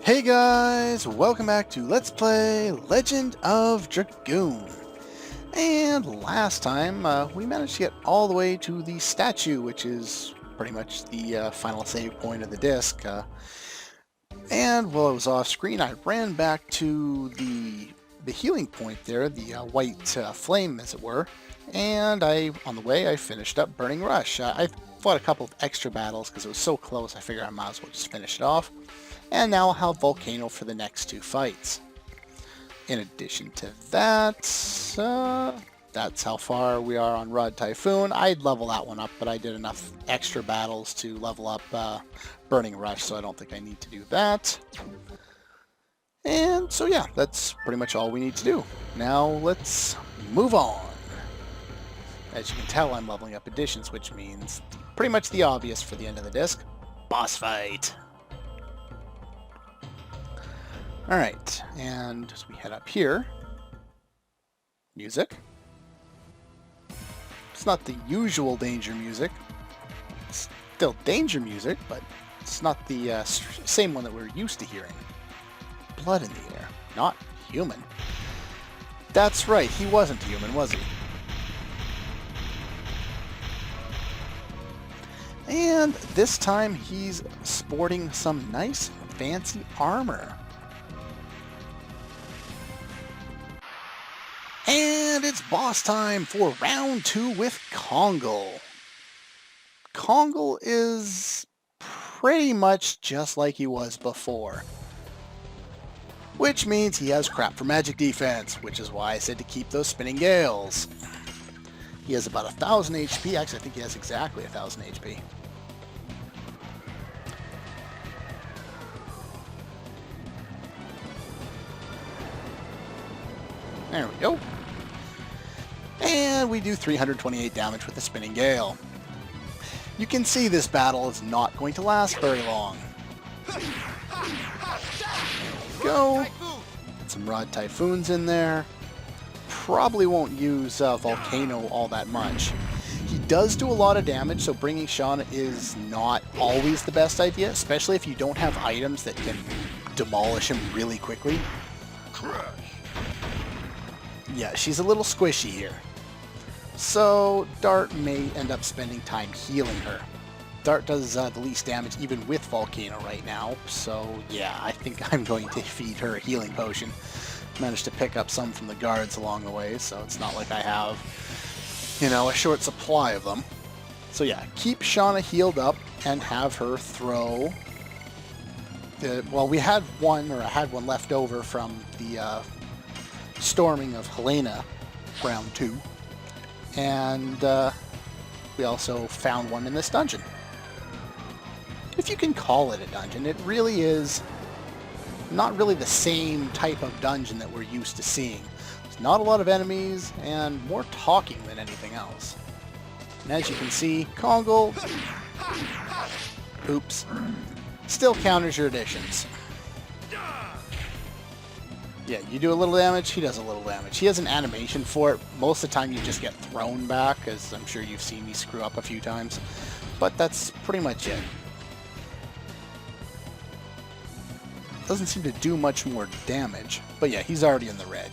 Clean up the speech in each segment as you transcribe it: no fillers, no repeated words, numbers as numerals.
Hey guys, welcome back to Let's Play Legend of Dragoon. And last time, we managed to get all the way to the statue, which is pretty much the final save point of the disc. And while I was off screen, I ran back to the healing point there, the white flame, as it were. And on the way, I finished up Burning Rush. I fought a couple of extra battles because it was so close, I figured I might as well just finish it off. And now I'll have Volcano for the next two fights. In addition to that, that's how far we are on Rod Typhoon. I'd level that one up, but I did enough extra battles to level up Burning Rush, so I don't think I need to do that. And so yeah, that's pretty much all we need to do. Now let's move on. As you can tell, I'm leveling up additions, which means pretty much the obvious for the end of the disc. Boss fight! Alright, and as we head up here, music. It's not the usual danger music. It's still danger music, but it's not the same one that we're used to hearing. Blood in the air, not human. That's right, he wasn't human, was he? And this time he's sporting some nice fancy armor. And it's boss time for round 2 with Congo. Congo is pretty much just like he was before. Which means he has crap for magic defense, which is why I said to keep those spinning gales. He has about 1,000 HP. Actually, I think he has exactly 1,000 HP. There we go. And we do 328 damage with the Spinning Gale. You can see this battle is not going to last very long. There we go. Get some Rod Typhoons in there. Probably won't use Volcano all that much. He does do a lot of damage, so bringing Shauna is not always the best idea, especially if you don't have items that can demolish him really quickly. Yeah, she's a little squishy here. So Dart may end up spending time healing her. Dart does the least damage even with Volcano right now, so yeah, I think I'm going to feed her a healing potion. Managed to pick up some from the guards along the way, so it's not like I have, you know, a short supply of them. So yeah, keep Shauna healed up and have her throw... well, we had one, or I had one left over from the storming of Helena, round 2. And we also found one in this dungeon. If you can call it a dungeon, it really is not really the same type of dungeon that we're used to seeing. There's not a lot of enemies and more talking than anything else. And as you can see, Congo, oops, still counters your additions. Yeah, you do a little damage, he does a little damage. He has an animation for it. Most of the time you just get thrown back, as I'm sure you've seen me screw up a few times. But that's pretty much it. Doesn't seem to do much more damage. But yeah, he's already in the red.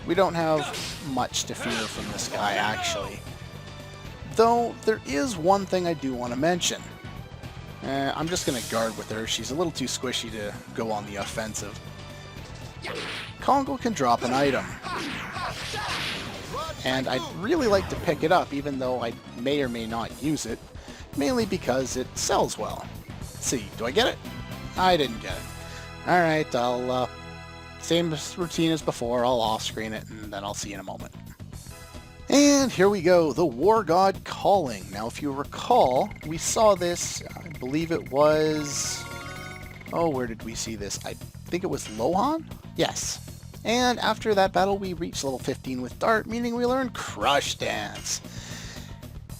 We don't have much to fear from this guy, actually. Though, there is one thing I do want to mention. I'm just going to guard with her. She's a little too squishy to go on the offensive. Congo can drop an item. And I'd really like to pick it up, even though I may or may not use it. Mainly because it sells well. Let's see, do I get it? I didn't get it. Alright, I'll, same routine as before. I'll off-screen it, and then I'll see you in a moment. And here we go, the War God Calling. Now, if you recall, we saw this, I believe it was... Oh, where did we see this? I think it was Lohan? Yes. And after that battle, we reached level 15 with Dart, meaning we learned Crush Dance.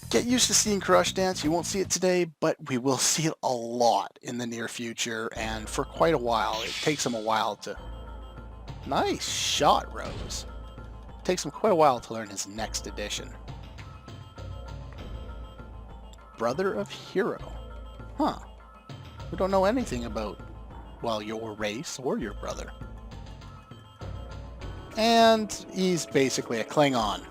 Get used to seeing Crush Dance. You won't see it today, but we will see it a lot in the near future, and for quite a while. It takes him a while to... Nice shot, Rose. Takes him quite a while to learn his next edition. Brother of Hero. Huh. We don't know anything about, well, your race or your brother. And he's basically a Klingon.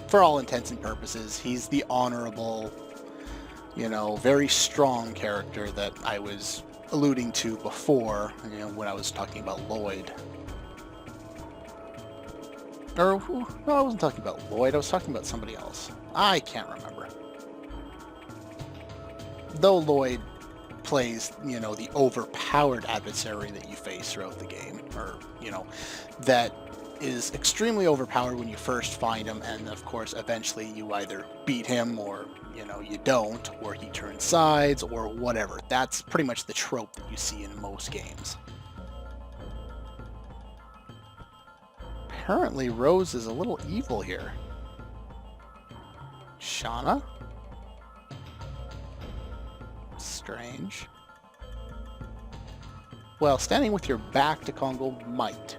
For all intents and purposes, he's the honorable, very strong character that I was alluding to before, when I was talking about Lloyd. Or, no, I wasn't talking about Lloyd, I was talking about somebody else. I can't remember. Though Lloyd plays, the overpowered adversary that you face throughout the game, or, that is extremely overpowered when you first find him, and of course, eventually you either beat him, or, you don't, or he turns sides, or whatever. That's pretty much the trope that you see in most games. Apparently, Rose is a little evil here. Shauna? Strange. Well, standing with your back to Congo might.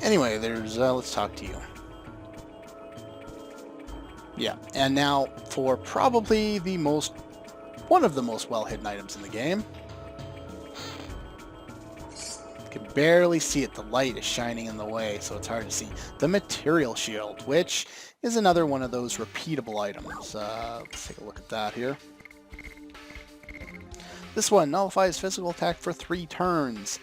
Anyway, let's talk to you. Yeah, and now for probably one of the most well-hidden items in the game. You can barely see it, the light is shining in the way, so it's hard to see. The material shield, which is another one of those repeatable items. Let's take a look at that here. This one nullifies physical attack for 3 turns.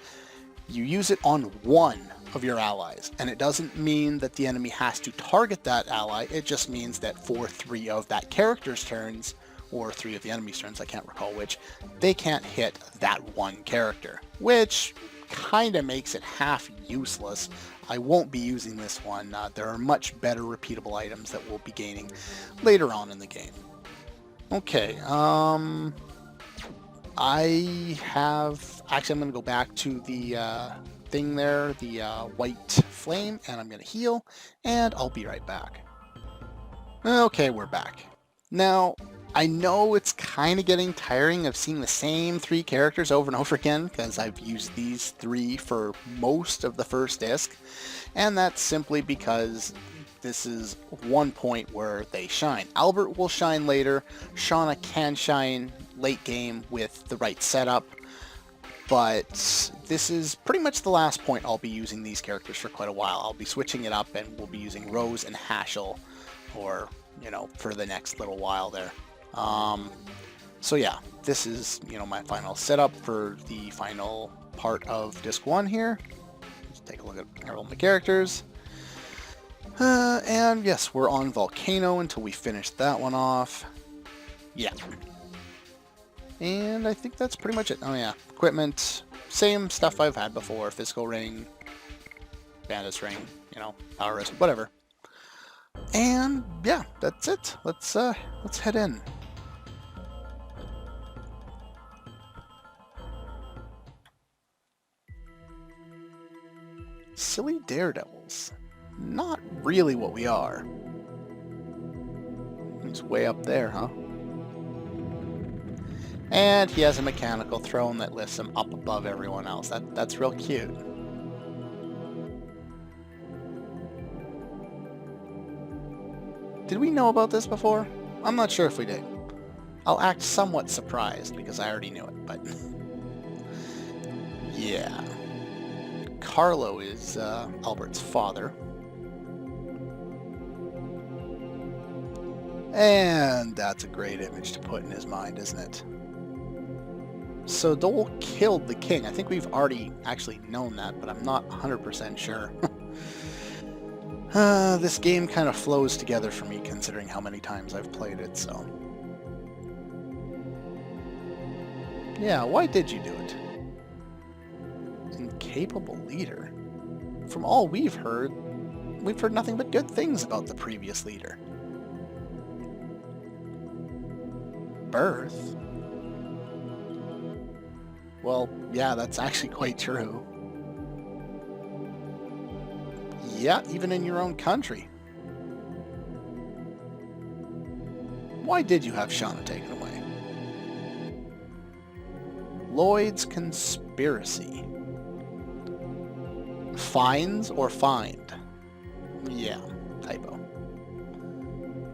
You use it on one of your allies, and it doesn't mean that the enemy has to target that ally, it just means that for 3 of that character's turns, or 3 of the enemy's turns, I can't recall which, they can't hit that one character, which kind of makes it half useless. I won't be using this one. There are much better repeatable items that we'll be gaining later on in the game. Okay, I'm going to go back to the thing there, the white flame, and I'm going to heal, and I'll be right back. Okay, we're back. Now, I know it's kind of getting tiring of seeing the same 3 characters over and over again, because I've used these 3 for most of the first disc, and that's simply because this is one point where they shine. Albert will shine later, Shauna can shine late game with the right setup, but this is pretty much the last point I'll be using these characters for quite a while. I'll be switching it up, and we'll be using Rose and Hashel, or, for the next little while there. So yeah, this is, my final setup for the final part of Disc 1 here. Let's take a look at all my characters. And yes, we're on Volcano until we finish that one off. Yeah. And I think that's pretty much it. Oh yeah, equipment, same stuff I've had before. Physical ring, bandits ring, power wrist, whatever. And yeah, that's it. Let's head in. Silly Daredevils. Not really what we are. He's way up there, huh? And he has a mechanical throne that lifts him up above everyone else. That's real cute. Did we know about this before? I'm not sure if we did. I'll act somewhat surprised because I already knew it, but... yeah. Carlo is Albert's father. And that's a great image to put in his mind, isn't it? So Doel killed the king. I think we've already actually known that, but I'm not 100% sure. This game kind of flows together for me considering how many times I've played it, so... yeah, why did you do it? Incapable leader? From all we've heard nothing but good things about the previous leader. Birth? Well, yeah, that's actually quite true. Yeah, even in your own country. Why did you have Shauna taken away? Lloyd's conspiracy. Finds or find? Yeah, typo.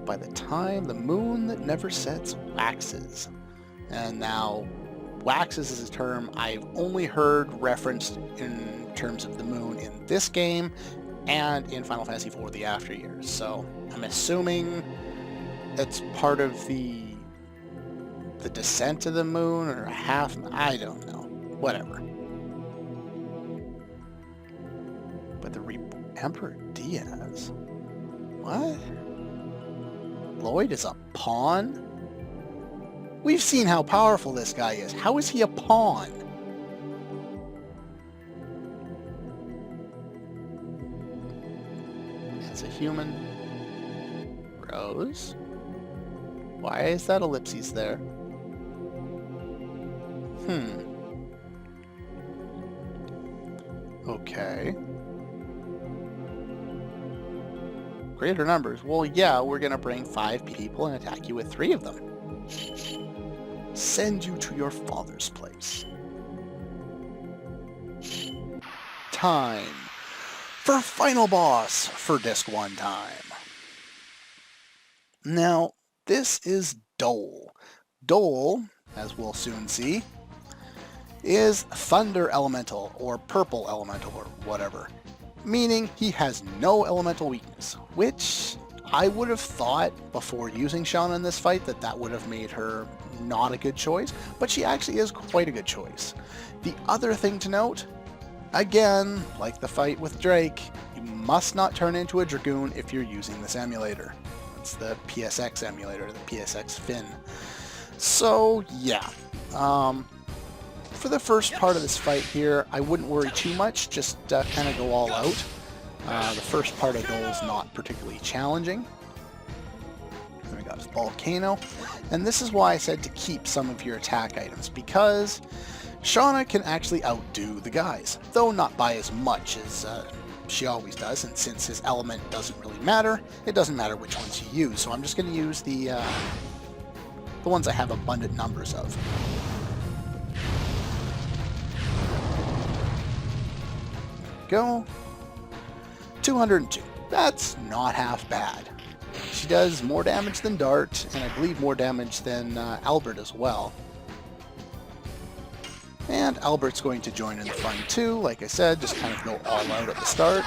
By the time the moon that never sets waxes. And now waxes is a term I've only heard referenced in terms of the moon in this game and in Final Fantasy IV The After Years. So I'm assuming it's part of the descent of the moon or a half, I don't know. Whatever. But the Emperor Diaz? What? Lloyd is a pawn? We've seen how powerful this guy is. How is he a pawn? As a human. Rose? Why is that ellipses there? Okay. Greater numbers. Well, yeah, we're gonna bring 5 people and attack you with 3 of them. Send you to your father's place. Time for final boss for Disc 1 time. Now, this is Doel. Doel, as we'll soon see, is Thunder Elemental, or Purple Elemental, or whatever. Meaning he has no elemental weakness, which I would have thought before using Shauna in this fight that would have made her not a good choice, but she actually is quite a good choice. The other thing to note, again, like the fight with Drake, you must not turn into a Dragoon if you're using this emulator. It's the PSX emulator, the PSX Fin. So yeah, for the first part of this fight here, I wouldn't worry too much, just kind of go all out. The first part of Doel is not particularly challenging. Then we got his Volcano, and this is why I said to keep some of your attack items, because Shauna can actually outdo the guys, though not by as much as she always does, and since his element doesn't really matter, it doesn't matter which ones you use, so I'm just going to use the ones I have abundant numbers of. Go. 202. That's not half bad. She does more damage than Dart, and I believe more damage than Albert as well. And Albert's going to join in the fun too, like I said, just kind of go all out at the start.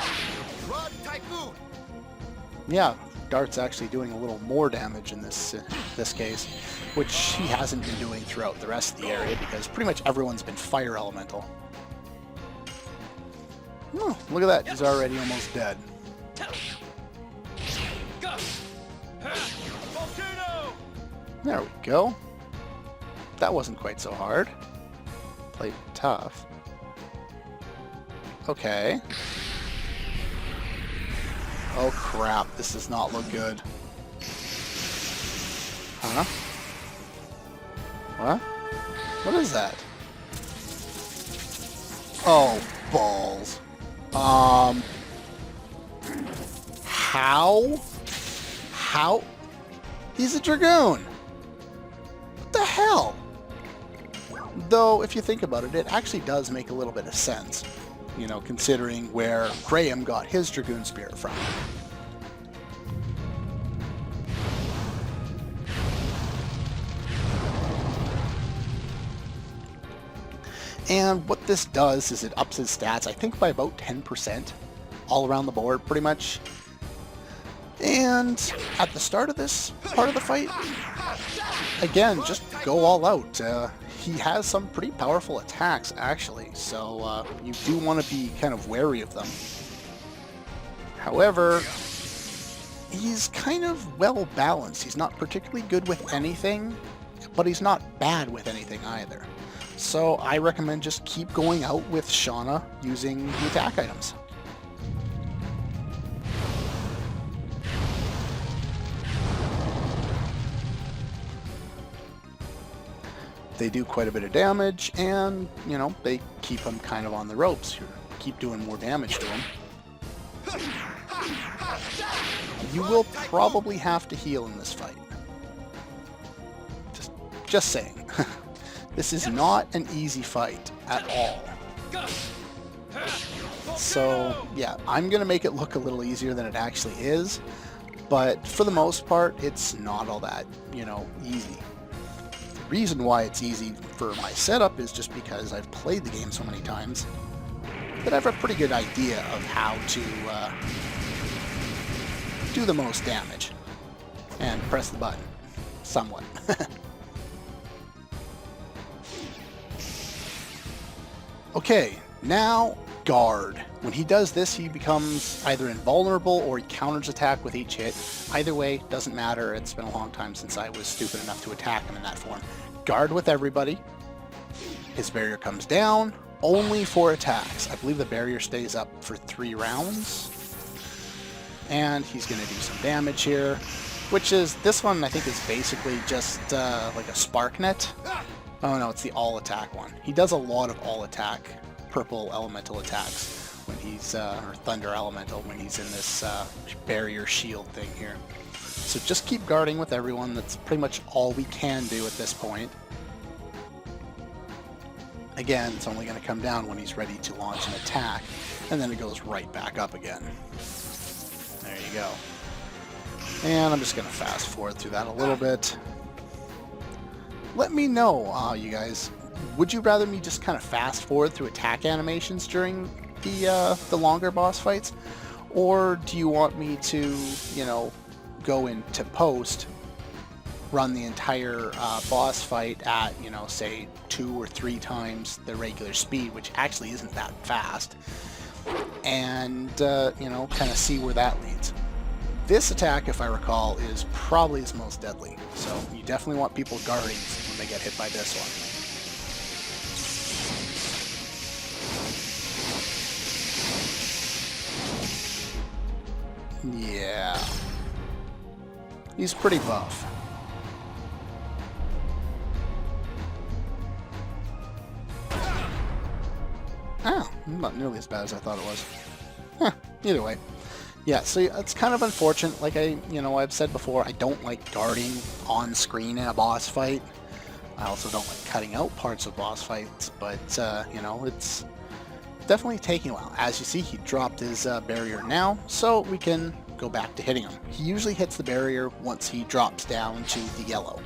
Yeah, Dart's actually doing a little more damage in this case, which he hasn't been doing throughout the rest of the area, because pretty much everyone's been Fire Elemental. Oh, look at that, he's already almost dead. There we go. That wasn't quite so hard. Played tough. Okay. Oh crap, this does not look good. Huh? What? What is that? Oh, balls. How? How? He's a Dragoon! What the hell? Though, if you think about it, it actually does make a little bit of sense. You know, considering where Graham got his Dragoon Spirit from. And what this does is it ups his stats, I think, by about 10%, all around the board, pretty much. And at the start of this part of the fight, again, just go all out. He has some pretty powerful attacks, actually, so you do want to be kind of wary of them. However, he's kind of well balanced. He's not particularly good with anything, but he's not bad with anything either. So I recommend just keep going out with Shauna using the attack items. They do quite a bit of damage, and, you know, they keep him kind of on the ropes. You keep doing more damage to him. You will probably have to heal in this fight. Just saying. This is not an easy fight at all. So, yeah, I'm going to make it look a little easier than it actually is, but for the most part, it's not all that, you know, easy. reason why it's easy for my setup is just because I've played the game so many times that I have a pretty good idea of how to do the most damage and press the button somewhat. Okay, now guard. When he does this, he becomes either invulnerable or he counters attack with each hit. Either way, doesn't matter. It's been a long time since I was stupid enough to attack him in that form. Guard with everybody. His barrier comes down only for attacks. I believe the barrier stays up for 3 rounds. And he's going to do some damage here, which is, this one I think is basically just like a spark net. Oh no, it's the all attack one. He does a lot of all attack purple elemental attacks when he's, or thunder elemental when he's in this barrier shield thing here. So just keep guarding with everyone. That's pretty much all we can do at this point. Again, it's only going to come down when he's ready to launch an attack, and then it goes right back up again. There you go. And I'm just going to fast forward through that a little bit. Let me know, you guys, would you rather me just kind of fast forward through attack animations during the longer boss fights? Or do you want me to, you know, go into post, run the entire boss fight at, you know, say 2 or 3 times the regular speed, which actually isn't that fast, and, you know, kind of see where that leads? This attack, if I recall, is probably his most deadly, so you definitely want people guarding when they get hit by this one. Yeah. He's pretty buff. Oh, not nearly as bad as I thought it was. Huh, either way. Yeah, so it's kind of unfortunate. Like I've said before, I don't like guarding on screen in a boss fight. I also don't like cutting out parts of boss fights, but, you know, it's definitely taking a while. As you see, he dropped his barrier now, so we can go back to hitting him. He usually hits the barrier once he drops down to the yellow.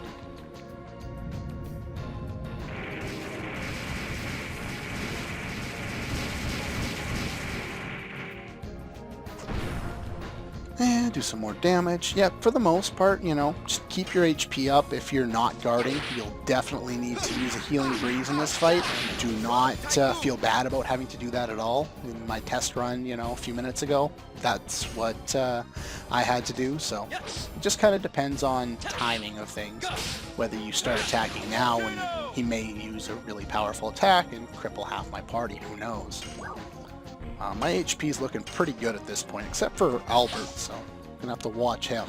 And do some more damage. Yeah, for the most part, you know, just keep your HP up. If you're not guarding, you'll definitely need to use a healing breeze in this fight. Do not feel bad about having to do that at all. In my test run, you know, a few minutes ago, that's what I had to do. So it just kind of depends on timing of things. Whether you start attacking now and he may use a really powerful attack and cripple half my party, who knows. My HP is looking pretty good at this point, except for Albert, so I'm gonna have to watch him.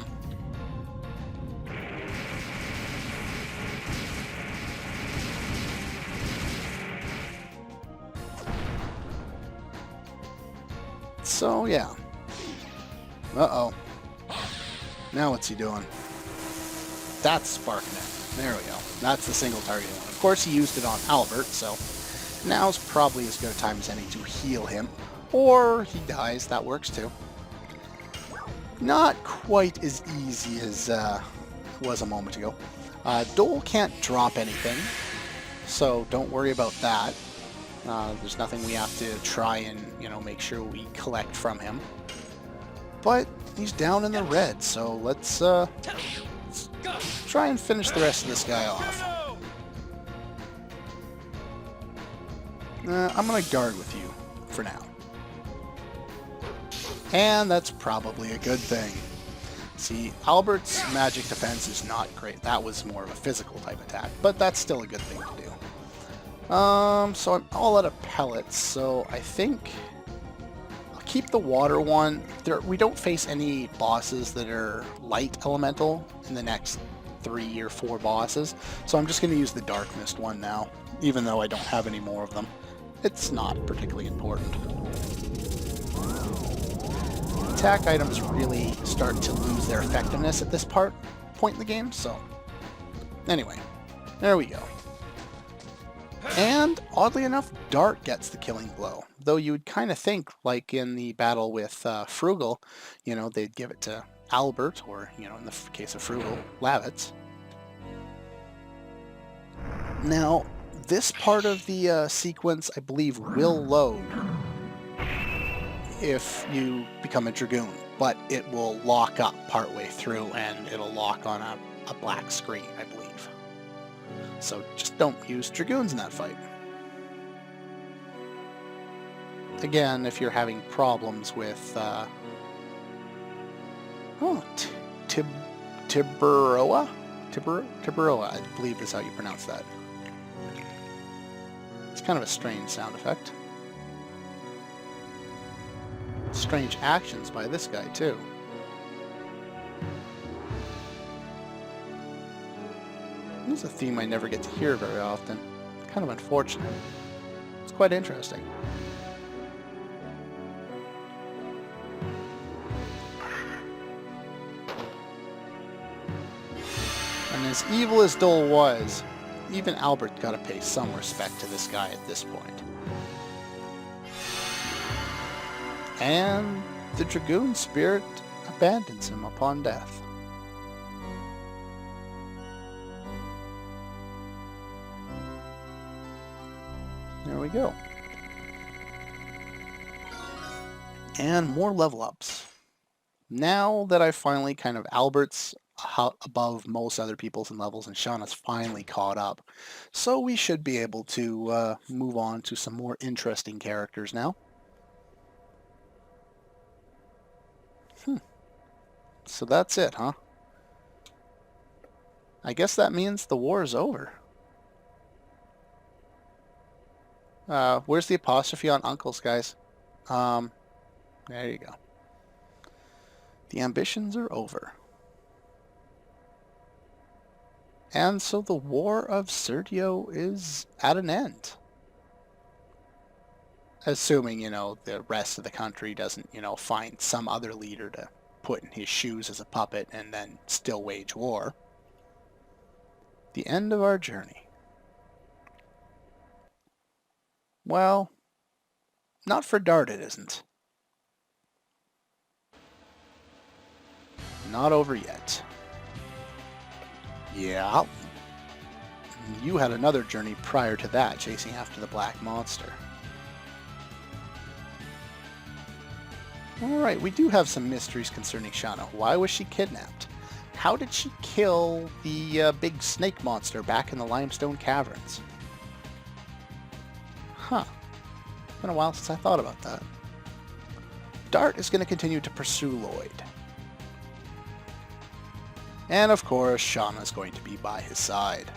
So yeah. Uh-oh. Now what's he doing? That's Sparknet. There we go. That's the single target one. Of course he used it on Albert, so now's probably as good a time as any to heal him. Or he dies, that works too. Not quite as easy as was a moment ago. Doel can't drop anything, so don't worry about that. There's nothing we have to try and, you know, make sure we collect from him. But he's down in the red, so let's try and finish the rest of this guy off. I'm gonna guard with you for now. And that's probably a good thing. See, Albert's magic defense is not great. That was more of a physical type attack, but that's still a good thing to do. So I'm all out of pellets, so I think I'll keep the water one. We don't face any bosses that are light elemental in the next 3 or 4 bosses, so I'm just going to use the dark mist one now, even though I don't have any more of them. It's not particularly important. Attack items really start to lose their effectiveness at this point in the game, so anyway, there we go. And oddly enough, Dart gets the killing blow, though you would kind of think, like in the battle with Frugal, you know, they'd give it to Albert, or, you know, in the case of Frugal, Lavitz. Now, this part of the sequence, I believe, will load if you become a Dragoon, but it will lock up partway through and it'll lock on a black screen, I believe. So just don't use Dragoons in that fight. Again, if you're having problems with Tiburoa? Tiburoa, I believe is how you pronounce that. It's kind of a strange sound effect. Strange actions by this guy, too. This is a theme I never get to hear very often. Kind of unfortunate. It's quite interesting. And as evil as Doel was, even Albert got to pay some respect to this guy at this point. And the Dragoon spirit abandons him upon death. There we go. And more level ups. Now that I've finally kind of Albert's above most other people's in levels and Shauna's finally caught up. So we should be able to move on to some more interesting characters now. So that's it, huh? I guess that means the war is over. Where's the apostrophe on uncles, guys? There you go. The ambitions are over. And so the War of Serdio is at an end. Assuming, the rest of the country doesn't, find some other leader to put in his shoes as a puppet and then still wage war. The end of our journey. Well, not for Dart it isn't. Not over yet. Yeah. You had another journey prior to that, chasing after the black monster. Alright, we do have some mysteries concerning Shauna. Why was she kidnapped? How did she kill the big snake monster back in the limestone caverns? Huh. It's been a while since I thought about that. Dart is going to continue to pursue Lloyd. And of course, Shauna's going to be by his side.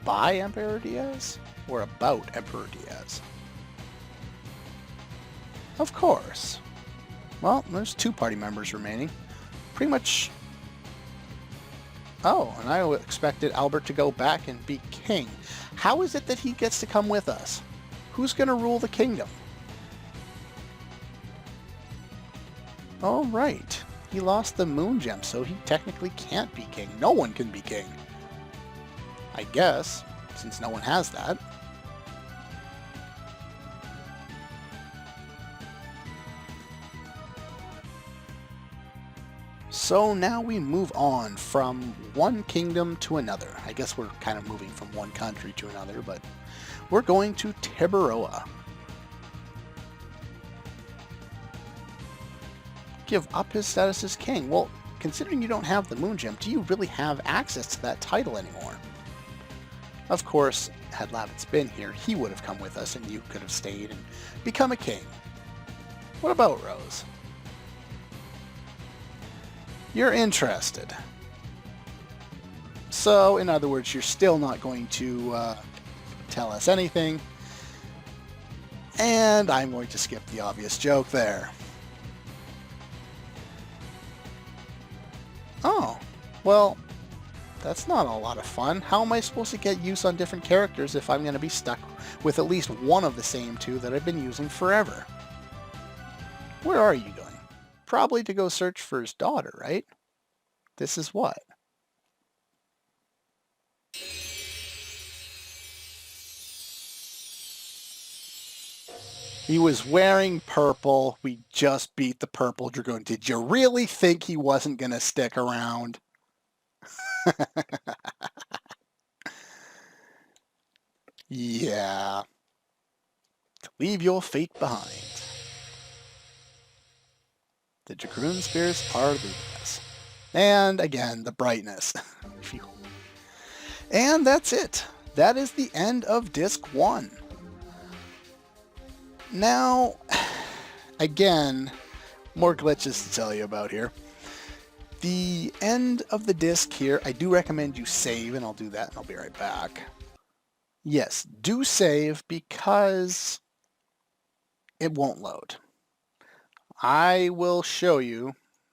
By Emperor Diaz? Or about Emperor Diaz? Of course. Well, there's 2 party members remaining. Pretty much... Oh, and I expected Albert to go back and be king. How is it that he gets to come with us? Who's going to rule the kingdom? Oh, right. He lost the moon gem, so he technically can't be king. No one can be king. I guess, since no one has that. So now we move on from one kingdom to another. I guess we're kind of moving from one country to another, but we're going to Tiburoa. Give up his status as king. Well, considering you don't have the moon gem, do you really have access to that title anymore? Of course, had Lavitz been here, he would have come with us and you could have stayed and become a king. What about Rose? You're interested. So, in other words, you're still not going to tell us anything. And I'm going to skip the obvious joke there. Oh, well, that's not a lot of fun. How am I supposed to get use on different characters if I'm going to be stuck with at least one of the same 2 that I've been using forever? Where are you going? Probably to go search for his daughter, right? This is what? He was wearing purple. We just beat the purple Dragoon. Did you really think he wasn't going to stick around? Yeah. To leave your fate behind. The Dragoon spirits are leaving us. And again, the brightness. And that's it. That is the end of Disc 1. Now, again, more glitches to tell you about here. The end of the disc here, I do recommend you save, and I'll do that and I'll be right back. Yes, do save because it won't load. I will show you.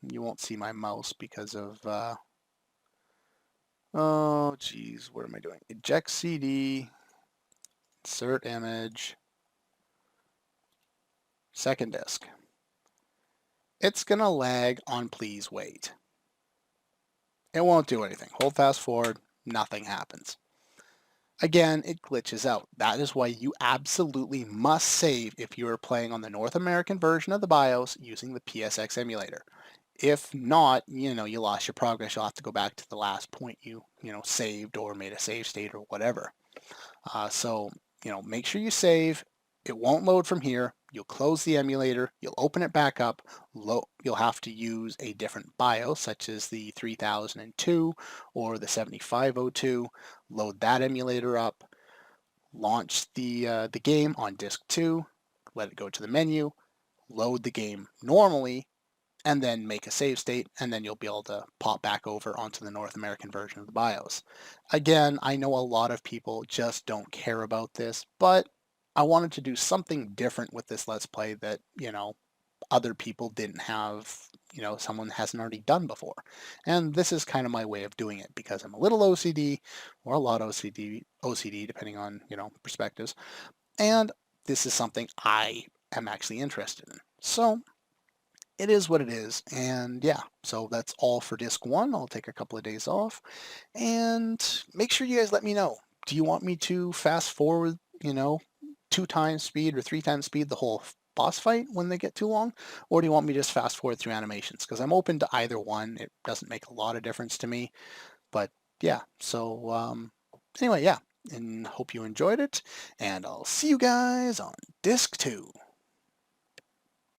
You won't see my mouse because of, oh geez, what am I doing? Eject CD, insert image, second disc. It's gonna lag on please wait. It won't do anything. Hold fast forward, nothing happens. Again, it glitches out. That is why you absolutely must save if you are playing on the North American version of the BIOS using the PSX emulator. If not, you lost your progress. You'll have to go back to the last point you saved or made a save state or whatever. So, make sure you save. It won't load from here. You'll close the emulator. You'll open it back up. You'll have to use a different BIOS, such as the 3002 or the 7502. Load that emulator up. Launch the game on disk 2. Let it go to the menu. Load the game normally, and then make a save state, and then you'll be able to pop back over onto the North American version of the BIOS. Again, I know a lot of people just don't care about this, but I wanted to do something different with this Let's Play that, other people didn't have, someone hasn't already done before. And this is kind of my way of doing it because I'm a little OCD or a lot OCD depending on, perspectives. And this is something I am actually interested in. So it is what it is. And yeah, so that's all for disc 1. I'll take a couple of days off and make sure you guys let me know. Do you want me to fast forward, 2 times speed or 3 times speed the whole boss fight when they get too long? Or do you want me to just fast forward through animations? Because I'm open to either one. It doesn't make a lot of difference to me. But yeah, so anyway, yeah. And hope you enjoyed it. And I'll see you guys on disc 2.